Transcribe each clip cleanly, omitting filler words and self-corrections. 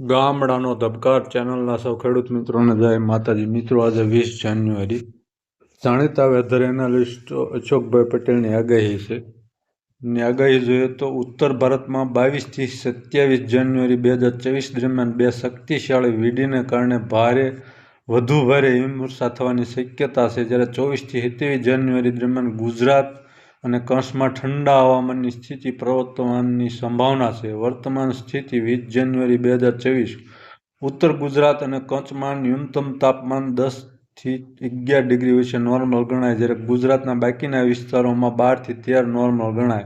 ગામડાનો ધબકાર ચેનલના સૌ ખેડૂત મિત્રોને જય માતાજી. મિત્રો, આજે 20 જાન્યુઆરી જાણીતા વેધર એનાલિસ્ટ અશોકભાઈ પટેલની આગાહી છે. ની આગાહી જોઈએ તો ઉત્તર ભારતમાં 22 થી 27 જાન્યુઆરી 2024 દરમિયાન બે શક્તિશાળી વીડીને કારણે વધુ ભારે હિમવર્ષા થવાની શક્યતા છે. જ્યારે 24 થી 27 જાન્યુઆરી દરમિયાન ગુજરાત અને કચ્છમાં ઠંડા હવામાનની સ્થિતિ પ્રવર્તવાની સંભાવના છે. વર્તમાન સ્થિતિ 20 જાન્યુઆરી 2024 ઉત્તર ગુજરાત અને કચ્છમાં ન્યૂનતમ તાપમાન 10 થી 11 ડિગ્રી વચ્ચે નોર્મલ ગણાય, જ્યારે ગુજરાતના બાકીના વિસ્તારોમાં 12 થી 13 નોર્મલ ગણાય.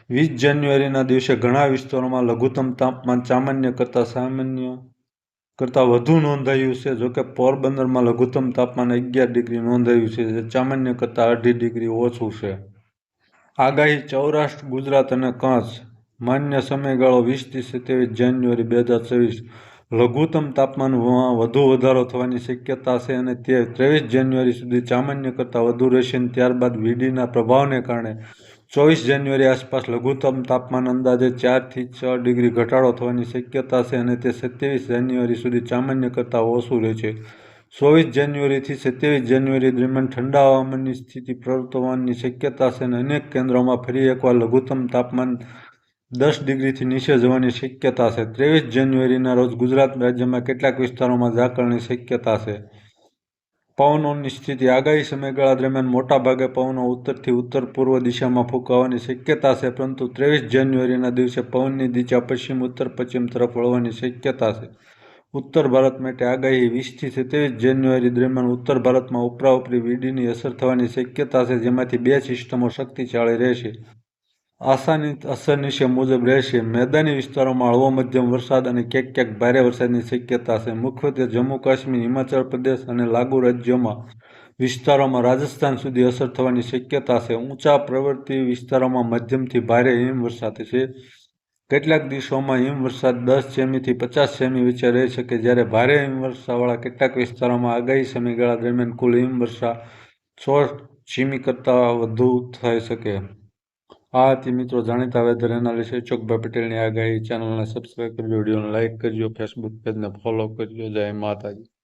20 જાન્યુઆરીના દિવસે ઘણા વિસ્તારોમાં લઘુત્તમ તાપમાન સામાન્ય કરતાં વધુ નોંધાયું છે. જોકે પોરબંદરમાં લઘુત્તમ તાપમાન 11 ડિગ્રી નોંધાયું છે, જે સામાન્ય કરતાં 0.5 ડિગ્રી ઓછું છે. આગાહી સૌરાષ્ટ્ર, ગુજરાત અને કચ્છ. માન્ય સમયગાળો 20 થી 27 જાન્યુઆરી 2024 લઘુત્તમ તાપમાનમાં વધુ વધારો થવાની શક્યતા છે અને તે 23 જાન્યુઆરી સુધી સામાન્ય કરતાં વધુ રહેશે. ત્યારબાદ વીડીના પ્રભાવને કારણે 24 જાન્યુઆરી આસપાસ લઘુત્તમ તાપમાન અંદાજે 4 થી 6 ડિગ્રી ઘટાડો થવાની શક્યતા છે અને તે 27 જાન્યુઆરી સુધી સામાન્ય કરતાં ઓછું રહેશે. 24 જાન્યુઆરીથી 27 જાન્યુઆરી દરમિયાન ઠંડા હવામાનની સ્થિતિ પ્રવર્તવાની શક્યતા છે અને અનેક કેન્દ્રોમાં ફરી એકવાર લઘુત્તમ તાપમાન 10 ડિગ્રીથી નીચે જવાની શક્યતા છે. 23 જાન્યુઆરીના રોજ ગુજરાત રાજ્યમાં કેટલાક વિસ્તારોમાં ઝાકળની શક્યતા છે. પવનોની સ્થિતિ. આગાહી સમયગાળા દરમિયાન મોટાભાગે પવનો ઉત્તરથી ઉત્તર-પૂર્વ દિશામાં ફૂંકાવાની શક્યતા છે, પરંતુ 23 જાન્યુઆરીના દિવસે પવનની દિશા પશ્ચિમ-ઉત્તર-પશ્ચિમ તરફ વળવાની શક્યતા છે. ઉત્તર ભારત માટે આગાહી. 20 થી 27 જાન્યુઆરી દરમિયાન ઉત્તર ભારતમાં ઉપરા-ઉપરી વીડીની અસર થવાની શક્યતા છે, જેમાંથી બે સિસ્ટમો શક્તિશાળી રહેશે. આસાની અસર નીચે મુજબ રહેશે. મેદાની વિસ્તારોમાં હળવો મધ્યમ વરસાદ અને ક્યાંક ક્યાંક ભારે વરસાદની શક્યતા છે. મુખ્યત્વે જમ્મુ કાશ્મીર, હિમાચલ પ્રદેશ અને લાગુ રાજ્યોમાં વિસ્તારોમાં રાજસ્થાન સુધી અસર થવાની શક્યતા છે. ઊંચા પર્વતીય વિસ્તારોમાં મધ્યમથી ભારે હિમવર્ષા થશે. કેટલાક દિવસોમાં હિમવર્ષા 10 સેમીથી 50 સેમી વચ્ચે રહી શકે, જ્યારે ભારે હિમવર્ષાવાળા કેટલાક વિસ્તારોમાં આગાહી સમયગાળા દરમિયાન કુલ હિમવર્ષા 100 સેમી કરતાં વધુ થઈ શકે. આ હતી મિત્રો જાણીતા વેધર એનાલિસ્ટ અશોકભાઈ પટેલની આગાહી. ચેનલને સબસ્ક્રાઈબ કરજો, વિડીયોને લાઇક કરજો, ફેસબુક પેજને ફોલો કરજો. જય માતાજી.